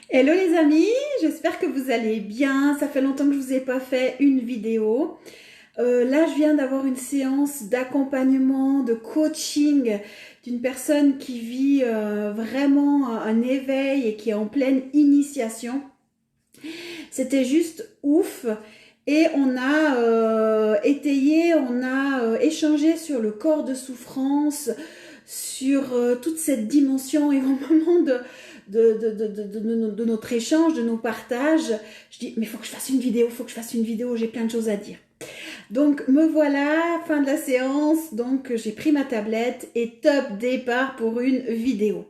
Hello les amis, j'espère que vous allez bien. Ça fait longtemps que je vous ai pas fait une vidéo. Là, je viens d'avoir une séance d'accompagnement, de coaching d'une personne qui vit vraiment un éveil et qui est en pleine initiation. C'était juste ouf. Et on a étayé, on a échangé sur le corps de souffrance, sur toute cette dimension et au moment de notre échange, de nos partages, je dis mais il faut que je fasse une vidéo, j'ai plein de choses à dire. Donc me voilà, fin de la séance, donc j'ai pris ma tablette et top départ pour une vidéo.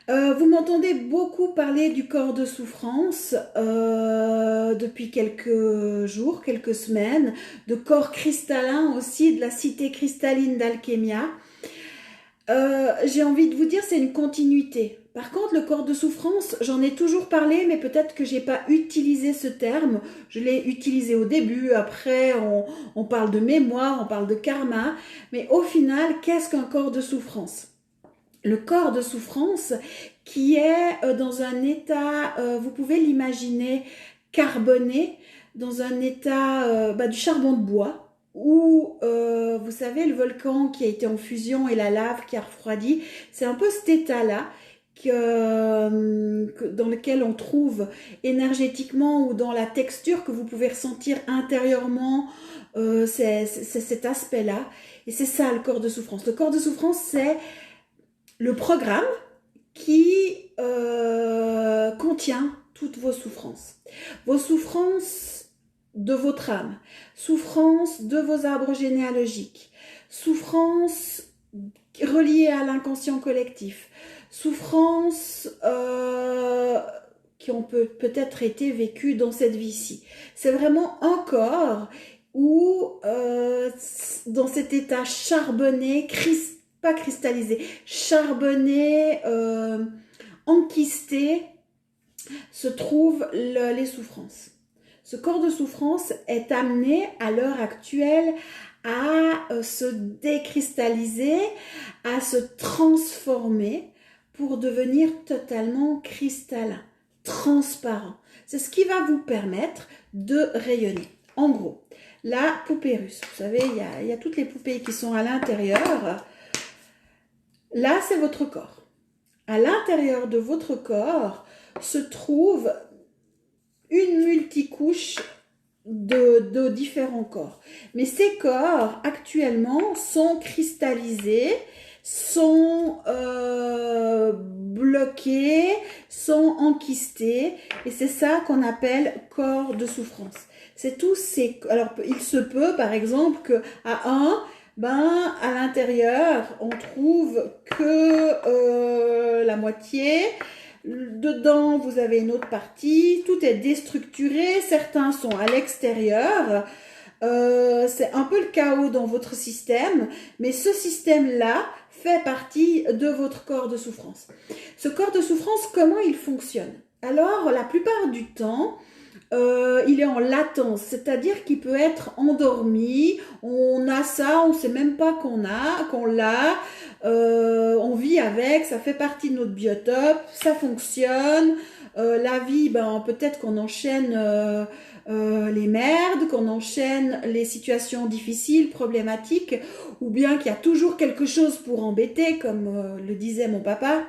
Vous m'entendez beaucoup parler du corps de souffrance depuis quelques jours, quelques semaines, de corps cristallin aussi, de la cité cristalline d'Alchemia. J'ai envie de vous dire, c'est une continuité. Par contre, le corps de souffrance, j'en ai toujours parlé, mais peut-être que j'ai pas utilisé ce terme. Je l'ai utilisé au début, après on parle de mémoire, on parle de karma. Mais au final, qu'est-ce qu'un corps de souffrance ? Le corps de souffrance qui est dans un état, vous pouvez l'imaginer, carboné, dans un état du charbon de bois, où vous savez le volcan qui a été en fusion et la lave qui a refroidi, c'est un peu cet état-là dans lequel on trouve énergétiquement ou dans la texture que vous pouvez ressentir intérieurement, c'est cet aspect-là. Et c'est ça le corps de souffrance. Le corps de souffrance, c'est le programme qui contient toutes vos souffrances. Vos souffrances de votre âme, souffrances de vos arbres généalogiques, souffrances reliées à l'inconscient collectif, souffrances qui ont peut-être été vécues dans cette vie-ci. C'est vraiment un corps où, dans cet état charbonné, pas cristallisé, charbonné, enquisté, se trouvent les souffrances. Ce corps de souffrance est amené à l'heure actuelle à se décristalliser, à se transformer pour devenir totalement cristallin, transparent. C'est ce qui va vous permettre de rayonner. En gros, la poupée russe, vous savez, il y a toutes les poupées qui sont à l'intérieur. Là, c'est votre corps. À l'intérieur de votre corps se trouve une multicouche de différents corps. Mais ces corps, actuellement, sont cristallisés, sont bloqués, sont enquistés. Et c'est ça qu'on appelle corps de souffrance. C'est tous ces... Alors, il se peut, par exemple, qu'à à l'intérieur, on trouve que la moitié. Dedans, vous avez une autre partie. Tout est déstructuré. Certains sont à l'extérieur. C'est un peu le chaos dans votre système. Mais ce système-là fait partie de votre corps de souffrance. Ce corps de souffrance, comment il fonctionne? Alors, la plupart du temps, il est en latence, c'est-à-dire qu'il peut être endormi, on a ça, on ne sait même pas qu'on l'a, on vit avec, ça fait partie de notre biotope, ça fonctionne, la vie, peut-être qu'on enchaîne les merdes, qu'on enchaîne les situations difficiles, problématiques, ou bien qu'il y a toujours quelque chose pour embêter, comme le disait mon papa.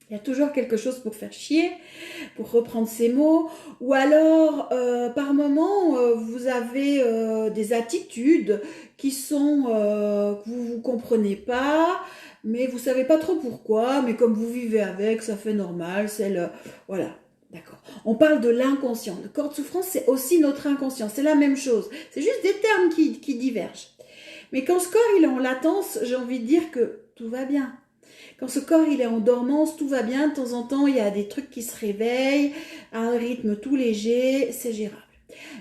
Il y a toujours quelque chose pour faire chier, pour reprendre ces mots. Ou alors, par moment, vous avez des attitudes qui sont que vous ne comprenez pas, mais vous ne savez pas trop pourquoi, mais comme vous vivez avec, ça fait normal, c'est le... Voilà, d'accord. On parle de l'inconscient. Le corps de souffrance, c'est aussi notre inconscient. C'est la même chose. C'est juste des termes qui divergent. Mais quand ce corps il est en latence, j'ai envie de dire que tout va bien. Quand ce corps il est en dormance, tout va bien. De temps en temps, il y a des trucs qui se réveillent à un rythme tout léger, c'est gérable.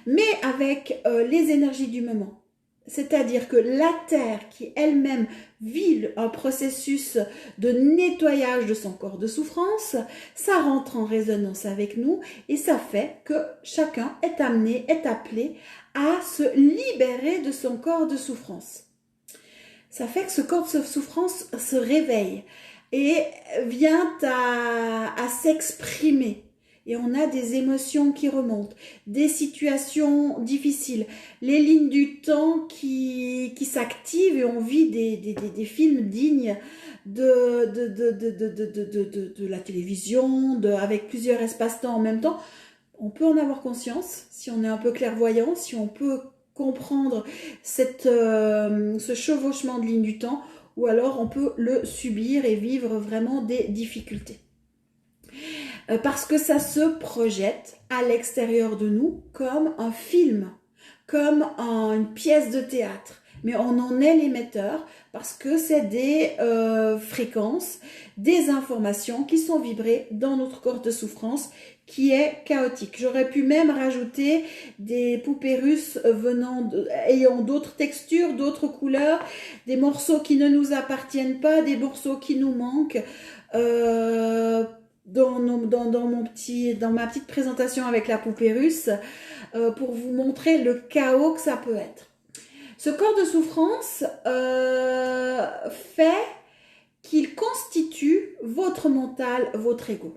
Mais avec les énergies du moment, c'est-à-dire que la Terre qui elle-même vit un processus de nettoyage de son corps de souffrance, ça rentre en résonance avec nous et ça fait que chacun est amené, est appelé à se libérer de son corps de souffrance. Ça fait que ce corps de souffrance se réveille et vient à s'exprimer. et on a des émotions qui remontent, des situations difficiles, les lignes du temps qui s'activent et on vit des films dignes de la télévision, avec plusieurs espaces-temps en même temps. On peut en avoir conscience si on est un peu clairvoyant, si on peut comprendre ce chevauchement de lignes du temps, ou alors on peut le subir et vivre vraiment des difficultés. Parce que ça se projette à l'extérieur de nous comme un film, comme une pièce de théâtre. Mais on en est l'émetteur parce que c'est des fréquences, des informations qui sont vibrées dans notre corps de souffrance qui est chaotique. J'aurais pu même rajouter des poupées russes ayant d'autres textures, d'autres couleurs, des morceaux qui ne nous appartiennent pas, des morceaux qui nous manquent. Dans ma petite présentation avec la poupée russe, pour vous montrer le chaos que ça peut être. Ce corps de souffrance fait qu'il constitue votre mental, votre ego.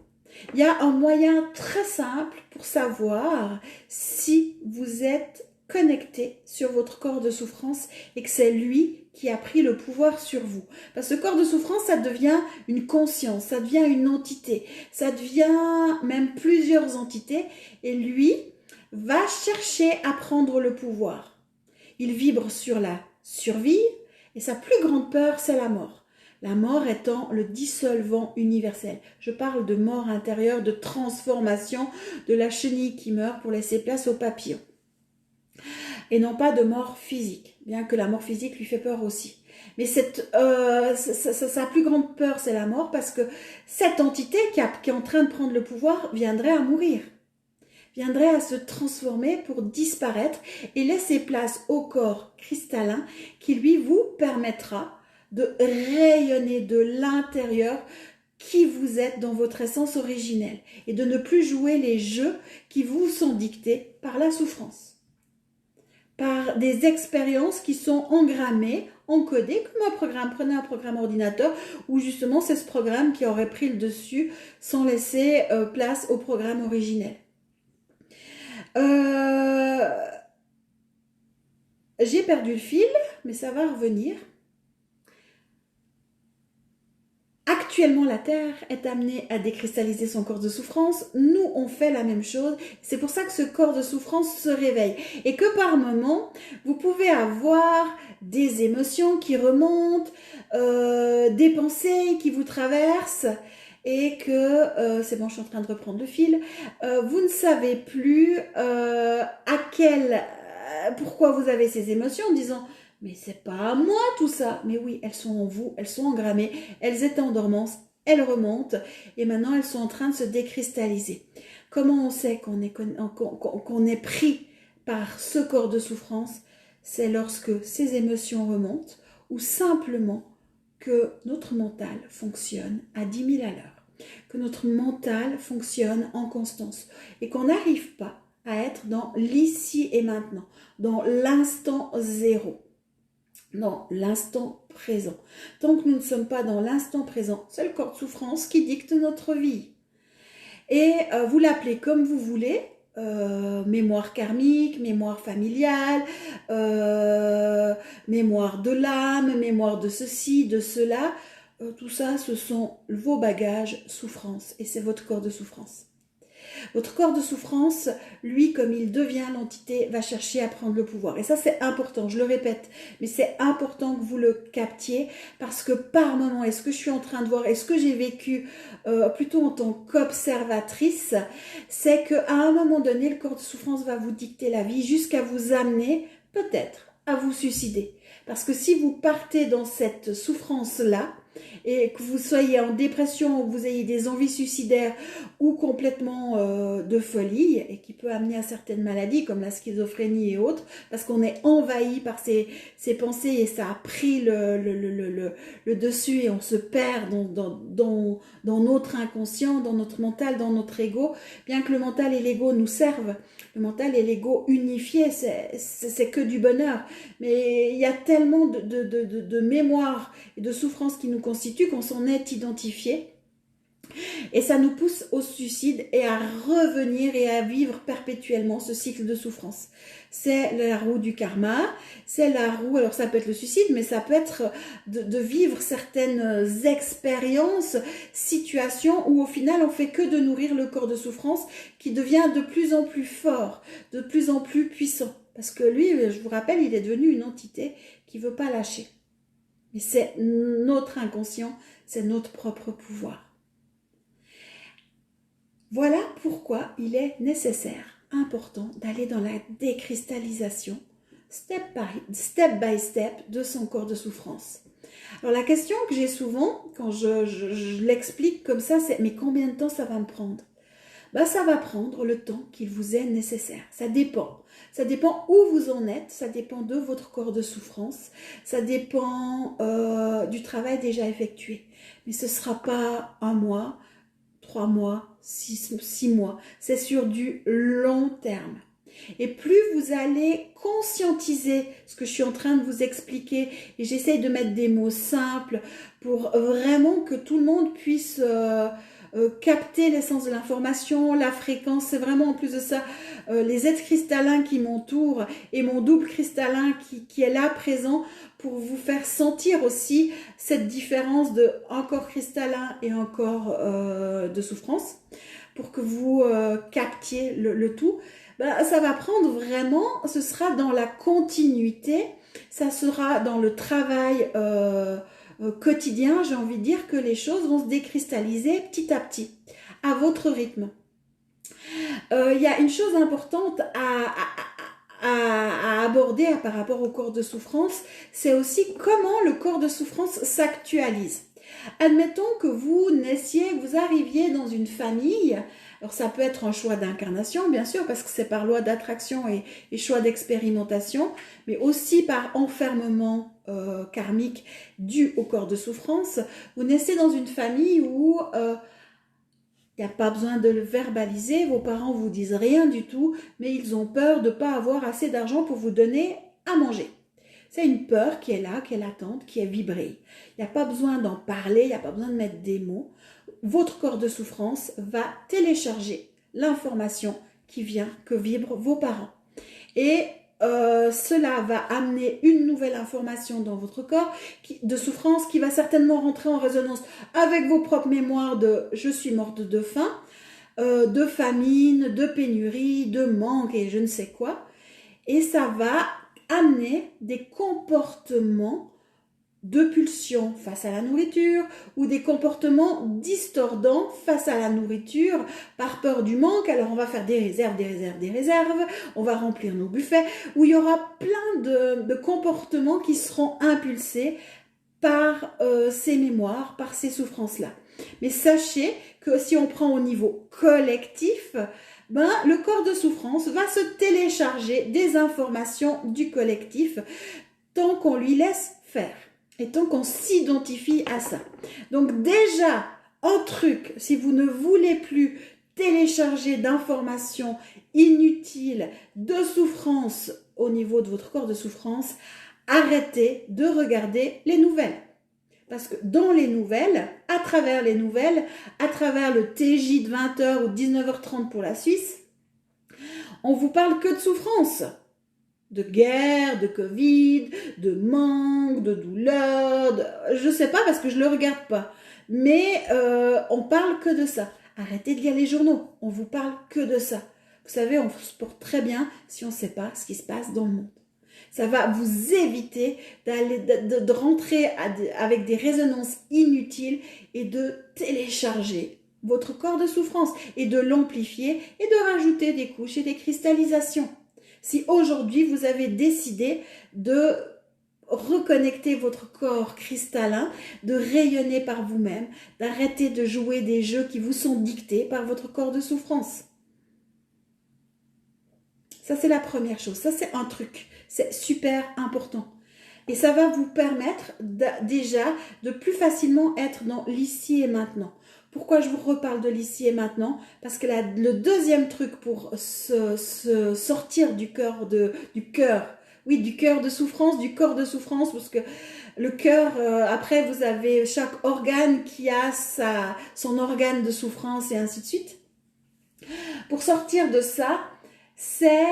Il y a un moyen très simple pour savoir si vous êtes connecté sur votre corps de souffrance et que c'est lui qui a pris le pouvoir sur vous. Parce que le corps de souffrance, ça devient une conscience, ça devient une entité, ça devient même plusieurs entités et lui va chercher à prendre le pouvoir. Il vibre sur la survie et sa plus grande peur, c'est la mort. La mort étant le dissolvant universel. Je parle de mort intérieure, de transformation de la chenille qui meurt pour laisser place au papillon. Et non pas de mort physique, bien que la mort physique lui fait peur aussi. Mais sa plus grande peur, c'est la mort parce que cette entité qui est en train de prendre le pouvoir viendrait à mourir. Viendrait à se transformer pour disparaître et laisser place au corps cristallin qui lui vous permettra de rayonner de l'intérieur qui vous êtes dans votre essence originelle et de ne plus jouer les jeux qui vous sont dictés par la souffrance, par des expériences qui sont engrammées, encodées comme un programme. Prenez un programme ordinateur où justement c'est ce programme qui aurait pris le dessus sans laisser place au programme originel. J'ai perdu le fil, mais ça va revenir. Actuellement, la Terre est amenée à décristalliser son corps de souffrance. Nous, on fait la même chose. C'est pour ça que ce corps de souffrance se réveille. Et que par moments, vous pouvez avoir des émotions qui remontent, des pensées qui vous traversent et que, c'est bon, je suis en train de reprendre le fil, vous ne savez plus pourquoi vous avez ces émotions en disant mais c'est pas à moi tout ça. Mais oui, elles sont en vous, elles sont engrammées, elles étaient en dormance, elles remontent et maintenant elles sont en train de se décristalliser. Comment on sait qu'on est pris par ce corps de souffrance? C'est lorsque ces émotions remontent ou simplement que notre mental fonctionne à 10 000 à l'heure, que notre mental fonctionne en constance et qu'on n'arrive pas à être dans l'ici et maintenant, dans l'instant zéro. Non, l'instant présent. Tant que nous ne sommes pas dans l'instant présent, c'est le corps de souffrance qui dicte notre vie. Et vous l'appelez comme vous voulez, mémoire karmique, mémoire familiale, mémoire de l'âme, mémoire de ceci, de cela. Tout ça, ce sont vos bagages souffrance et c'est votre corps de souffrance. Votre corps de souffrance, lui, comme il devient l'entité, va chercher à prendre le pouvoir. Et ça, c'est important, je le répète, mais c'est important que vous le captiez parce que par moment, est-ce que je suis en train de voir, est-ce que j'ai vécu plutôt en tant qu'observatrice, c'est qu'à un moment donné, le corps de souffrance va vous dicter la vie jusqu'à vous amener peut-être à vous suicider. Parce que si vous partez dans cette souffrance-là, et que vous soyez en dépression ou que vous ayez des envies suicidaires ou complètement de folie et qui peut amener à certaines maladies comme la schizophrénie et autres parce qu'on est envahi par ces pensées et ça a pris le dessus et on se perd dans notre inconscient, dans notre mental, dans notre ego, bien que le mental et l'ego nous servent. Le mental et l'ego unifiés, c'est que du bonheur. Mais il y a tellement de mémoire et de souffrance qui nous constituent qu'on s'en est identifié. Et ça nous pousse au suicide et à revenir et à vivre perpétuellement ce cycle de souffrance. C'est la roue du karma, c'est la roue, alors ça peut être le suicide, mais ça peut être de vivre certaines expériences, situations où au final on fait que de nourrir le corps de souffrance qui devient de plus en plus fort, de plus en plus puissant. Parce que lui, je vous rappelle, il est devenu une entité qui ne veut pas lâcher. Mais c'est notre inconscient, c'est notre propre pouvoir. Voilà pourquoi il est nécessaire, important, d'aller dans la décristallisation, step by step, de son corps de souffrance. Alors la question que j'ai souvent, quand je l'explique comme ça, c'est « mais combien de temps ça va me prendre ?» Ben, ça va prendre le temps qu'il vous est nécessaire. Ça dépend. Ça dépend où vous en êtes, ça dépend de votre corps de souffrance, ça dépend du travail déjà effectué. Mais ce ne sera pas 1 mois, 3 mois, 6 mois. C'est sur du long terme. Et plus vous allez conscientiser ce que je suis en train de vous expliquer, et j'essaye de mettre des mots simples pour vraiment que tout le monde puisse capter l'essence de l'information, la fréquence, c'est vraiment en plus de ça, les êtres cristallins qui m'entourent et mon double cristallin qui est là présent pour vous faire sentir aussi cette différence de un corps cristallin et un corps de souffrance, pour que vous captiez le tout. Ben, ça va prendre vraiment, ce sera dans la continuité, ça sera dans le travail quotidien, j'ai envie de dire que les choses vont se décristalliser petit à petit, à votre rythme. Il y a une chose importante à aborder par rapport au corps de souffrance, c'est aussi comment le corps de souffrance s'actualise. Admettons que vous naissiez, que vous arriviez dans une famille, alors ça peut être un choix d'incarnation bien sûr, parce que c'est par loi d'attraction et choix d'expérimentation, mais aussi par enfermement karmique dû au corps de souffrance. Vous naissez dans une famille où il n'y a pas besoin de le verbaliser, vos parents vous disent rien du tout, mais ils ont peur de ne pas avoir assez d'argent pour vous donner à manger. C'est une peur qui est là, qui est latente, qui est vibrée. Il n'y a pas besoin d'en parler, il n'y a pas besoin de mettre des mots. Votre corps de souffrance va télécharger l'information que vibrent vos parents. Et cela va amener une nouvelle information dans votre corps de souffrance qui va certainement rentrer en résonance avec vos propres mémoires de « je suis morte de faim », de famine, de pénurie, de manque et je ne sais quoi. Et ça va amener des comportements de pulsion face à la nourriture ou des comportements distordants face à la nourriture par peur du manque. Alors on va faire des réserves, on va remplir nos buffets où il y aura plein de comportements qui seront impulsés par ces mémoires, par ces souffrances-là. Mais sachez que si on prend au niveau collectif, ben, le corps de souffrance va se télécharger des informations du collectif tant qu'on lui laisse faire. Et tant qu'on s'identifie à ça. Donc déjà, un truc, si vous ne voulez plus télécharger d'informations inutiles, de souffrance au niveau de votre corps de souffrance, arrêtez de regarder les nouvelles. Parce que dans les nouvelles, à travers le TJ de 20h ou 19h30 pour la Suisse, on vous parle que de souffrance. De guerre, de Covid, de manque, de douleur, je sais pas parce que je le regarde pas. Mais on parle que de ça. Arrêtez de lire les journaux, on vous parle que de ça. Vous savez, on se porte très bien si on ne sait pas ce qui se passe dans le monde. Ça va vous éviter de rentrer avec des résonances inutiles et de télécharger votre corps de souffrance et de l'amplifier et de rajouter des couches et des cristallisations. Si aujourd'hui vous avez décidé de reconnecter votre corps cristallin, de rayonner par vous-même, d'arrêter de jouer des jeux qui vous sont dictés par votre corps de souffrance. Ça, c'est la première chose. Ça, c'est un truc. C'est super important. Et ça va vous permettre déjà de plus facilement être dans l'ici et maintenant. Pourquoi je vous reparle de l'ici et maintenant? Parce que le deuxième truc pour se sortir du cœur Oui, du cœur de souffrance, du corps de souffrance, parce que le cœur, après, vous avez chaque organe qui a son organe de souffrance et ainsi de suite. Pour sortir de ça, c'est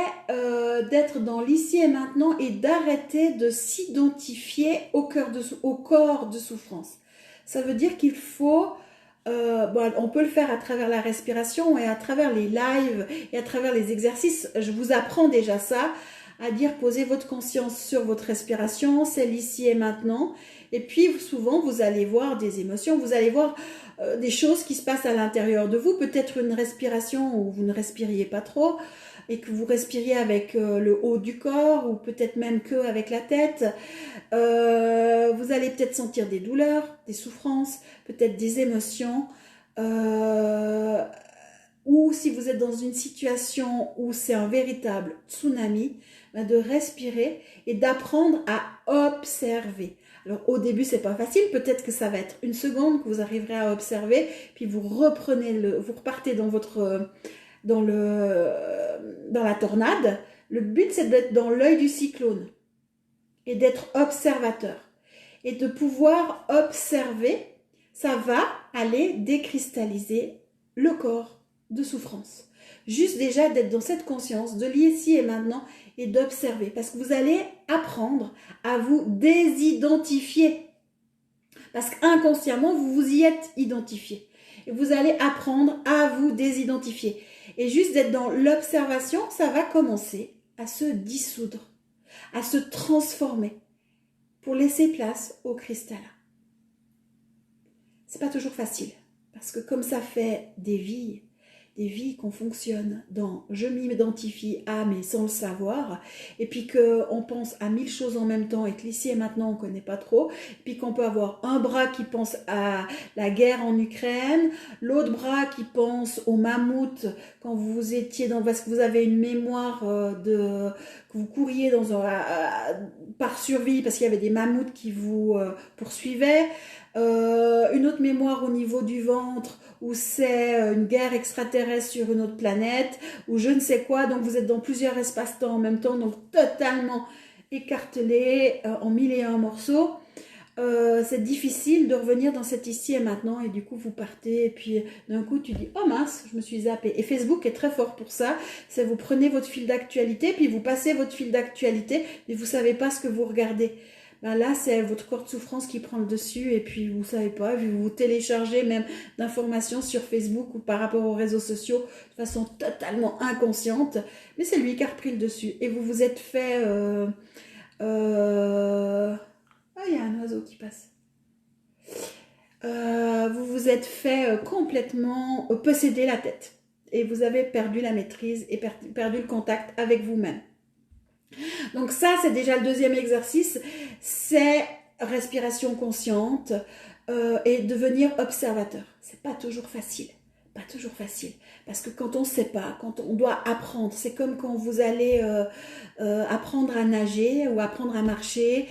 d'être dans l'ici et maintenant et d'arrêter de s'identifier au corps de souffrance. Ça veut dire qu'il faut, on peut le faire à travers la respiration et à travers les lives et à travers les exercices. Je vous apprends déjà ça, à dire posez votre conscience sur votre respiration, c'est l'ici et maintenant. Et puis souvent vous allez voir des émotions, vous allez voir des choses qui se passent à l'intérieur de vous, peut-être une respiration où vous ne respiriez pas trop et que vous respiriez avec le haut du corps ou peut-être même que avec la tête. Vous allez peut-être sentir des douleurs, des souffrances, peut-être des émotions. Ou si vous êtes dans une situation où c'est un véritable tsunami, de respirer et d'apprendre à observer. Alors au début c'est pas facile, peut-être que ça va être une seconde que vous arriverez à observer, puis vous repartez dans la tornade. Le but c'est d'être dans l'œil du cyclone et d'être observateur et de pouvoir observer. Ça va aller décristalliser le corps de souffrance. Juste déjà d'être dans cette conscience de l'ici et maintenant et d'observer, parce que vous allez apprendre à vous désidentifier, parce qu'inconsciemment vous vous y êtes identifié et vous allez apprendre à vous désidentifier et juste d'être dans l'observation, ça va commencer à se dissoudre, à se transformer pour laisser place au cristallin. C'est pas toujours facile, parce que comme ça fait des vies qu'on fonctionne dans je m'identifie à mais sans le savoir, et puis qu'on pense à 1000 choses en même temps et que l'ici et maintenant on ne connaît pas trop, et puis qu'on peut avoir un bras qui pense à la guerre en Ukraine, l'autre bras qui pense aux mammouths quand vous étiez parce que vous avez une mémoire que vous couriez par survie parce qu'il y avait des mammouths qui vous poursuivaient, une autre mémoire au niveau du ventre où c'est une guerre extraterrestre sur une autre planète, ou je ne sais quoi, donc vous êtes dans plusieurs espaces-temps en même temps, donc totalement écartelé en 1001 morceaux. C'est difficile de revenir dans cet ici et maintenant, et du coup vous partez, et puis d'un coup tu dis oh mince, je me suis zappé. Et Facebook est très fort pour ça, c'est vous prenez votre fil d'actualité, puis vous passez votre fil d'actualité, mais vous savez pas ce que vous regardez. Ben là, c'est votre corps de souffrance qui prend le dessus et puis vous savez pas, vous téléchargez même d'informations sur Facebook ou par rapport aux réseaux sociaux de façon totalement inconsciente, mais c'est lui qui a repris le dessus et vous vous êtes fait... Ah, il y a un oiseau qui passe. Vous vous êtes fait complètement posséder la tête et vous avez perdu la maîtrise et perdu le contact avec vous-même. Donc ça, c'est déjà le deuxième exercice, c'est respiration consciente et devenir observateur. C'est pas toujours facile, parce que quand on ne sait pas, quand on doit apprendre, c'est comme quand vous allez apprendre à nager ou apprendre à marcher,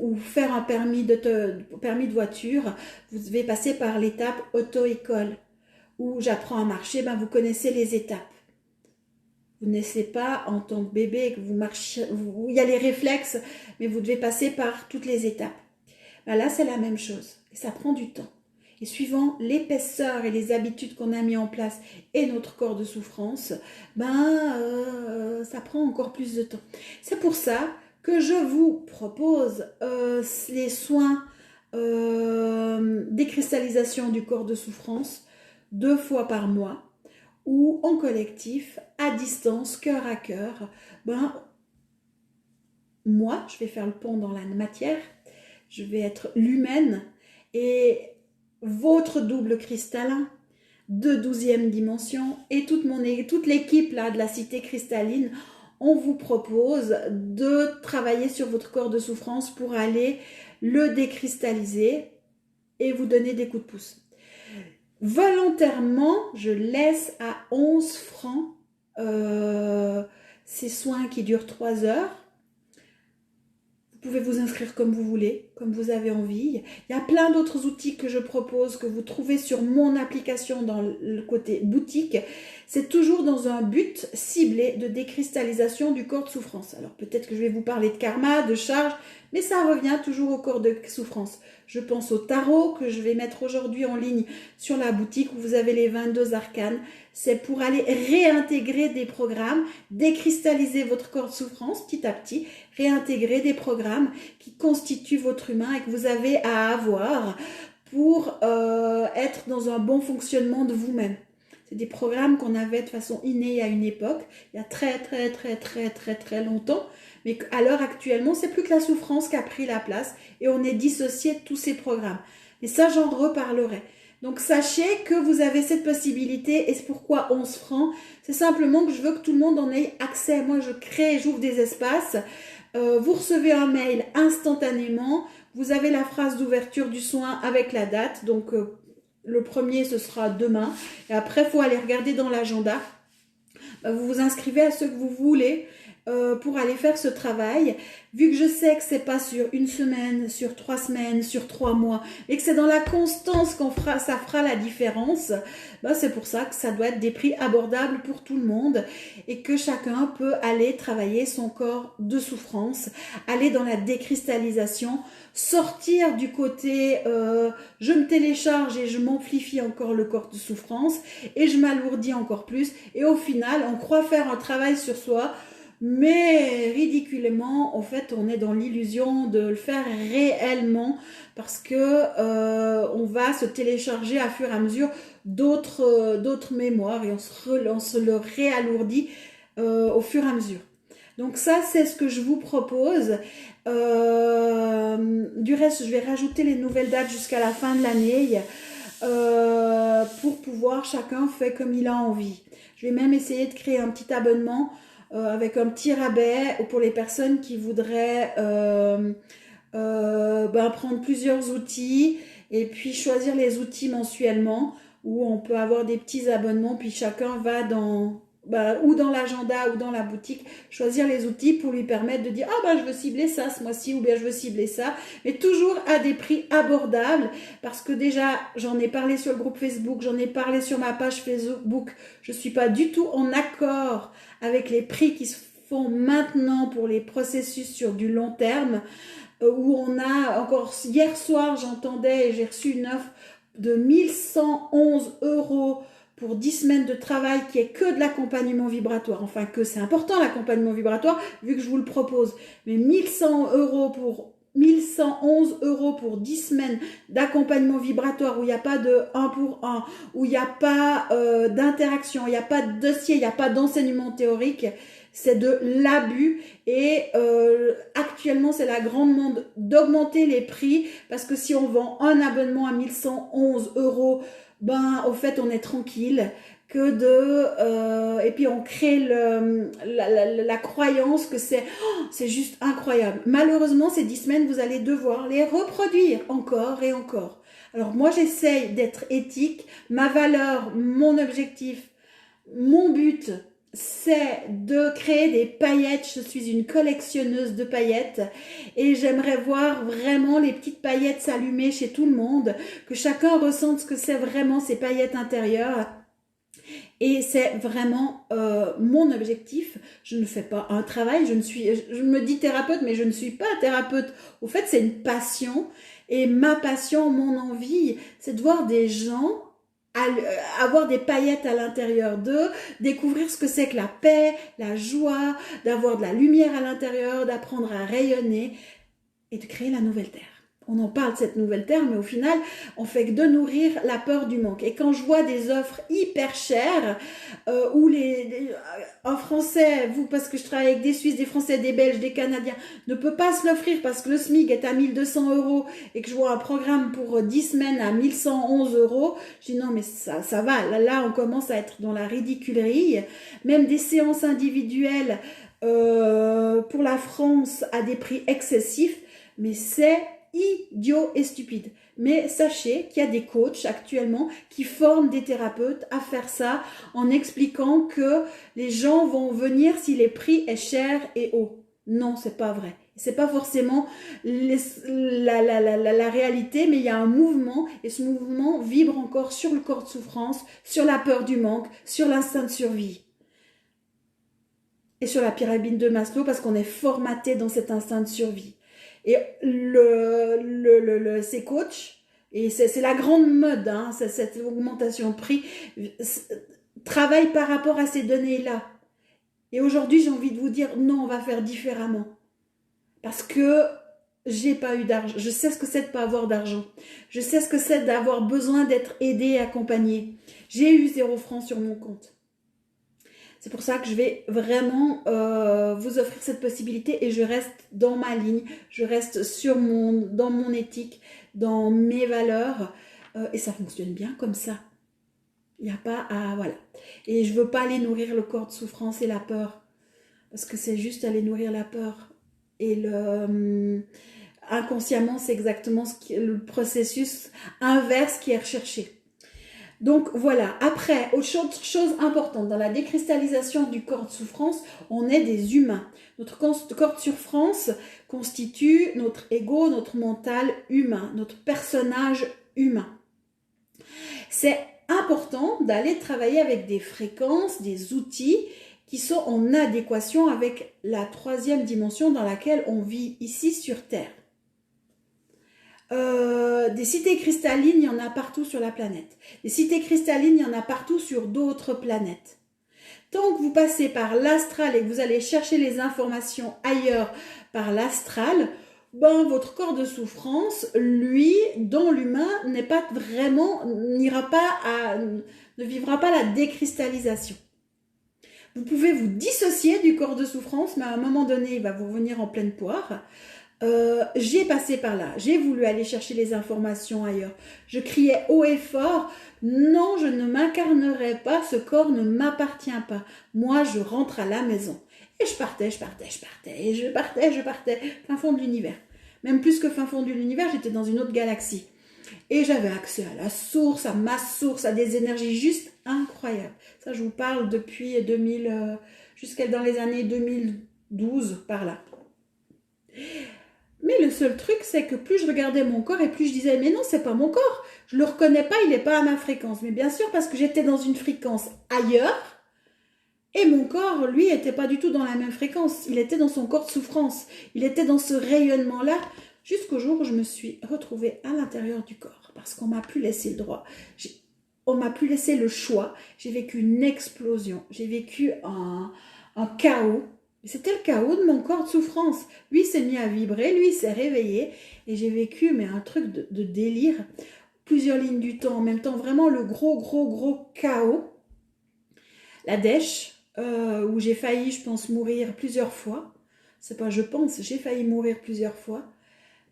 ou faire un permis de voiture, vous devez passer par l'étape auto-école, où j'apprends à marcher, vous connaissez les étapes. Vous ne naissez pas en tant que bébé, que vous marchez, il y a les réflexes, mais vous devez passer par toutes les étapes. Là, c'est la même chose. Et ça prend du temps. Et suivant l'épaisseur et les habitudes qu'on a mis en place et notre corps de souffrance, ça prend encore plus de temps. C'est pour ça que je vous propose les soins décristallisation du corps de souffrance 2 fois par mois, ou en collectif, à distance, cœur à cœur. Moi, je vais faire le pont dans la matière, je vais être l'humaine, et votre double cristallin de 12e dimension, et toute l'équipe là de la cité cristalline, on vous propose de travailler sur votre corps de souffrance pour aller le décristalliser et vous donner des coups de pouce. Volontairement, je laisse à 11 francs ces soins qui durent 3 heures. Vous pouvez vous inscrire comme vous voulez, comme vous avez envie. Il y a plein d'autres outils que je propose, que vous trouvez sur mon application dans le côté boutique. C'est toujours dans un but ciblé de décristallisation du corps de souffrance. Alors peut-être que je vais vous parler de karma, de charge, mais ça revient toujours au corps de souffrance. Je pense au tarot que je vais mettre aujourd'hui en ligne sur la boutique où vous avez les 22 arcanes. C'est pour aller réintégrer des programmes, décristalliser votre corps de souffrance petit à petit, réintégrer des programmes qui constituent votre humain et que vous avez à avoir pour être dans un bon fonctionnement de vous-même. C'est des programmes qu'on avait de façon innée à une époque, il y a très longtemps, mais à l'heure actuellement, c'est plus que la souffrance qui a pris la place et on est dissocié de tous ces programmes. Mais ça, j'en reparlerai. Donc, sachez que vous avez cette possibilité et c'est pourquoi 11 francs. C'est simplement que je veux que tout le monde en ait accès. Moi, je crée, j'ouvre des espaces. Vous recevez un mail instantanément. Vous avez la phrase d'ouverture du soin avec la date. Donc, le premier, ce sera demain. Et après, il faut aller regarder dans l'agenda. Vous vous inscrivez à ce que vous voulez pour aller faire ce travail. Vu que je sais que c'est pas sur une semaine, sur 3 semaines, sur 3 mois, et que c'est dans la constance ça fera la différence, c'est pour ça que ça doit être des prix abordables pour tout le monde et que chacun peut aller travailler son corps de souffrance, aller dans la décristallisation, sortir du côté je me télécharge et je m'amplifie encore le corps de souffrance et je m'alourdis encore plus et au final on croit faire un travail sur soi. Mais ridiculement, en fait, on est dans l'illusion de le faire réellement parce que on va se télécharger à fur et à mesure d'autres mémoires et on se le réalourdit au fur et à mesure. Donc ça, c'est ce que je vous propose. Du reste, je vais rajouter les nouvelles dates jusqu'à la fin de l'année pour pouvoir, chacun fait comme il a envie. Je vais même essayer de créer un petit abonnement avec un petit rabais pour les personnes qui voudraient prendre plusieurs outils et puis choisir les outils mensuellement où on peut avoir des petits abonnements puis chacun va ou dans l'agenda ou dans la boutique choisir les outils pour lui permettre de dire je veux cibler ça ce mois-ci ou bien je veux cibler ça, mais toujours à des prix abordables parce que déjà j'en ai parlé sur le groupe Facebook, j'en ai parlé sur ma page Facebook, je suis pas du tout en accord avec les prix qui se font maintenant pour les processus sur du long terme où on a encore hier soir j'entendais et j'ai reçu une offre de 1111 € pour 10 semaines de travail qui est que de l'accompagnement vibratoire. Enfin que c'est important l'accompagnement vibratoire vu que je vous le propose. Mais 1111 € pour 10 semaines d'accompagnement vibratoire où il n'y a pas de 1 pour 1, où il n'y a pas d'interaction, il n'y a pas de dossier, il n'y a pas d'enseignement théorique. C'est de l'abus et actuellement c'est la grande mode d'augmenter les prix parce que si on vend un abonnement à 1111 €, au fait on est tranquille et puis on crée la croyance que c'est juste incroyable. Malheureusement ces 10 semaines vous allez devoir les reproduire encore et encore. Alors moi j'essaye d'être éthique, ma valeur, mon objectif, mon but c'est de créer des paillettes. Je suis une collectionneuse de paillettes et j'aimerais voir vraiment les petites paillettes s'allumer chez tout le monde, que chacun ressente ce que c'est vraiment ces paillettes intérieures. Et c'est vraiment mon objectif. Je ne fais pas un travail, je me dis thérapeute, mais je ne suis pas thérapeute. Au fait, c'est une passion. Et ma passion, mon envie, c'est de voir des gens avoir des paillettes à l'intérieur d'eux, découvrir ce que c'est que la paix, la joie, d'avoir de la lumière à l'intérieur, d'apprendre à rayonner et de créer la nouvelle terre. On en parle de cette nouvelle terre, mais au final, on fait que de nourrir la peur du manque. Et quand je vois des offres hyper chères, où en français, parce que je travaille avec des Suisses, des Français, des Belges, des Canadiens, ne peut pas se l'offrir parce que le SMIC est à 1200 € et que je vois un programme pour 10 semaines à 1111 €, je dis non, mais ça va. Là, on commence à être dans la ridiculerie. Même des séances individuelles pour la France à des prix excessifs, mais c'est idiot et stupide. Mais sachez qu'il y a des coachs actuellement qui forment des thérapeutes à faire ça en expliquant que les gens vont venir si les prix est cher et haut. Non, c'est pas vrai. C'est pas forcément la réalité, mais il y a un mouvement et ce mouvement vibre encore sur le corps de souffrance, sur la peur du manque, sur l'instinct de survie et sur la pyramide de Maslow parce qu'on est formaté dans cet instinct de survie. Et ces coachs, et c'est la grande mode, hein, cette augmentation de prix, travaille par rapport à ces données-là. Et aujourd'hui, j'ai envie de vous dire, non, on va faire différemment. Parce que j'ai pas eu d'argent. Je sais ce que c'est de pas avoir d'argent. Je sais ce que c'est d'avoir besoin d'être aidé et accompagné. J'ai eu 0 francs sur mon compte. C'est pour ça que je vais vraiment vous offrir cette possibilité et je reste dans ma ligne, je reste dans mon éthique, dans mes valeurs et ça fonctionne bien comme ça. Il n'y a pas à... Voilà. Et je ne veux pas aller nourrir le corps de souffrance et la peur parce que c'est juste aller nourrir la peur. Et inconsciemment, c'est exactement le processus inverse qui est recherché. Donc voilà, après, autre chose importante, dans la décristallisation du corps de souffrance, on est des humains. Notre corps de souffrance constitue notre ego, notre mental humain, notre personnage humain. C'est important d'aller travailler avec des fréquences, des outils qui sont en adéquation avec la 3e dimension dans laquelle on vit ici sur Terre. Des cités cristallines, il y en a partout sur la planète. Des cités cristallines, il y en a partout sur d'autres planètes. Tant que vous passez par l'astral et que vous allez chercher les informations ailleurs par l'astral, ben votre corps de souffrance, lui, dans l'humain, n'est pas vraiment, ne vivra pas la décristallisation. Vous pouvez vous dissocier du corps de souffrance, mais à un moment donné, il va vous revenir en pleine poire. J'ai passé par là, j'ai voulu aller chercher les informations ailleurs. Je criais haut et fort, non, je ne m'incarnerai pas, ce corps ne m'appartient pas. Moi, je rentre à la maison. Et je partais, et je partais, fin fond de l'univers. Même plus que fin fond de l'univers, j'étais dans une autre galaxie. Et j'avais accès à la source, à ma source, à des énergies juste incroyables. Ça, je vous parle depuis 2000, jusqu'à dans les années 2012, par là. Mais le seul truc, c'est que plus je regardais mon corps et plus je disais, mais non, c'est pas mon corps. Je le reconnais pas, il n'est pas à ma fréquence. Mais bien sûr, parce que j'étais dans une fréquence ailleurs. Et mon corps, lui, était pas du tout dans la même fréquence. Il était dans son corps de souffrance. Il était dans ce rayonnement-là. Jusqu'au jour où je me suis retrouvée à l'intérieur du corps. Parce qu'on m'a plus laissé le droit. On m'a plus laissé le choix. J'ai vécu une explosion. J'ai vécu un chaos. C'était le chaos de mon corps de souffrance. Lui s'est mis à vibrer, lui s'est réveillé et j'ai vécu un truc de délire. Plusieurs lignes du temps en même temps, vraiment le gros chaos. La dèche, où j'ai failli, je pense, mourir plusieurs fois. C'est pas je pense, j'ai failli mourir plusieurs fois.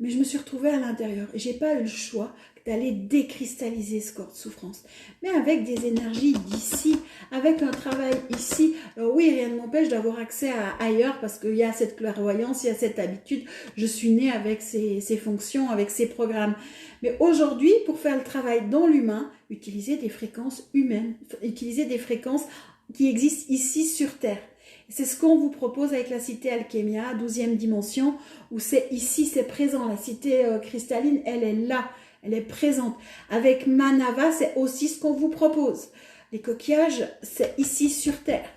Mais je me suis retrouvée à l'intérieur et j'ai pas eu le choix d'aller décristalliser ce corps de souffrance. Mais avec des énergies d'ici, avec un travail ici. Alors oui, rien ne m'empêche d'avoir accès à ailleurs parce qu'il y a cette clairvoyance, il y a cette habitude. Je suis née avec ces fonctions, avec ces programmes. Mais aujourd'hui, pour faire le travail dans l'humain, utilisez des fréquences humaines, utilisez des fréquences qui existent ici sur Terre. C'est ce qu'on vous propose avec la cité Alchemia, 12e dimension, où c'est ici, c'est présent. La cité cristalline, elle est là, elle est présente. Avec Manava, c'est aussi ce qu'on vous propose. Les coquillages, c'est ici sur Terre.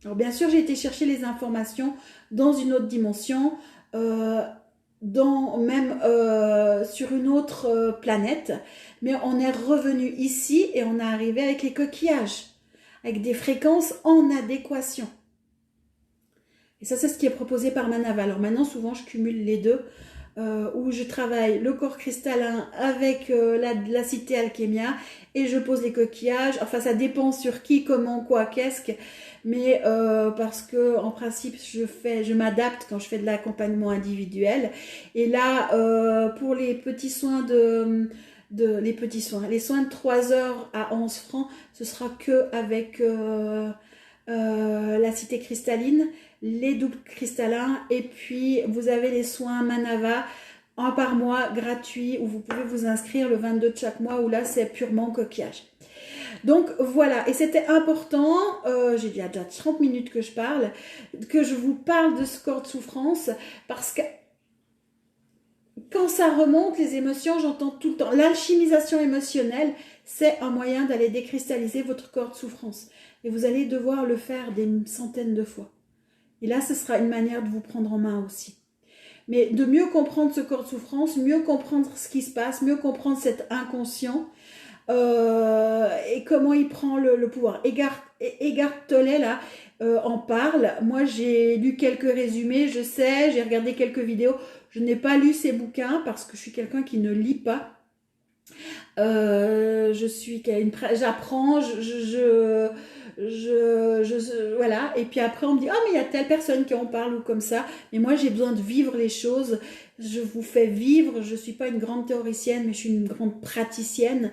Alors bien sûr, j'ai été chercher les informations dans une autre dimension, sur une autre planète, mais on est revenu ici et on est arrivé avec les coquillages, avec des fréquences en adéquation. Et ça, c'est ce qui est proposé par Manava. Alors maintenant, souvent, je cumule les deux, où je travaille le corps cristallin avec la cité Alchemia et je pose les coquillages. Enfin, ça dépend sur qui, comment, quoi, qu'est-ce. Mais parce que en principe, je m'adapte quand je fais de l'accompagnement individuel. Et là, pour les petits soins les soins de 3 heures à 11 francs, ce sera que avec la cité cristalline, les doubles cristallins et puis vous avez les soins Manava un par mois gratuits où vous pouvez vous inscrire le 22 de chaque mois où là c'est purement coquillage. Donc voilà, et c'était important, j'ai déjà 30 minutes que je parle, que je vous parle de ce corps de souffrance, parce que quand ça remonte, les émotions, j'entends tout le temps, l'alchimisation émotionnelle, c'est un moyen d'aller décristalliser votre corps de souffrance. Et vous allez devoir le faire des centaines de fois. Et là, ce sera une manière de vous prendre en main aussi. Mais de mieux comprendre ce corps de souffrance, mieux comprendre ce qui se passe, mieux comprendre cet inconscient, et comment il prend le pouvoir. Eckhart Tolle là en parle. Moi j'ai lu quelques résumés, je sais, j'ai regardé quelques vidéos. Je n'ai pas lu ses bouquins parce que je suis quelqu'un qui ne lit pas. J'apprends, voilà. Et puis après on me dit mais il y a telle personne qui en parle ou comme ça. Mais moi j'ai besoin de vivre les choses. Je vous fais vivre. Je suis pas une grande théoricienne, mais je suis une grande praticienne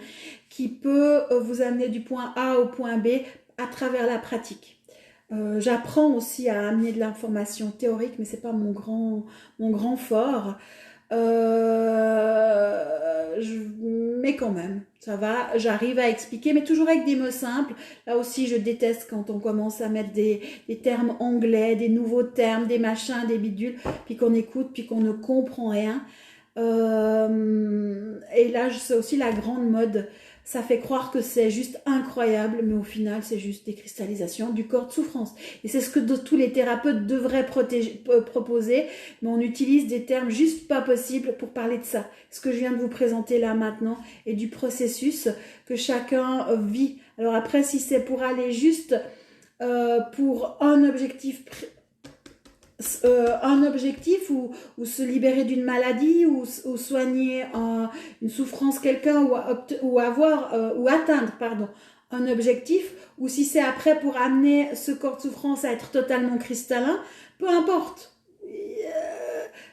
qui peut vous amener du point A au point B à travers la pratique. J'apprends aussi à amener de l'information théorique, mais c'est pas mon grand fort. Mais quand même, ça va, j'arrive à expliquer, mais toujours avec des mots simples. Là aussi, je déteste quand on commence à mettre des termes anglais, des nouveaux termes, des machins, des bidules, puis qu'on écoute, puis qu'on ne comprend rien. Et là, c'est aussi la grande mode. Ça fait croire que c'est juste incroyable, mais au final, c'est juste des cristallisations du corps de souffrance. Et c'est ce que tous les thérapeutes devraient proposer, mais on utilise des termes juste pas possibles pour parler de ça. Ce que je viens de vous présenter là maintenant et du processus que chacun vit. Alors après, si c'est pour aller juste pour un objectif ou se libérer d'une maladie ou soigner une souffrance quelqu'un ou atteindre un objectif, ou si c'est après pour amener ce corps de souffrance à être totalement cristallin, peu importe.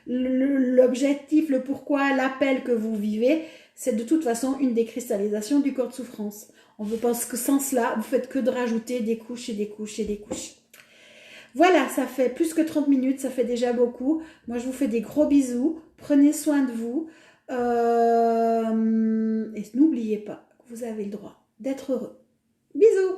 L'objectif, le pourquoi, l'appel que vous vivez, c'est de toute façon une décristallisation du corps de souffrance. On ne pense que sans cela, vous faites que de rajouter des couches et des couches et des couches. Voilà, ça fait plus que 30 minutes, ça fait déjà beaucoup. Moi, je vous fais des gros bisous. Prenez soin de vous. Et n'oubliez pas que vous avez le droit d'être heureux. Bisous!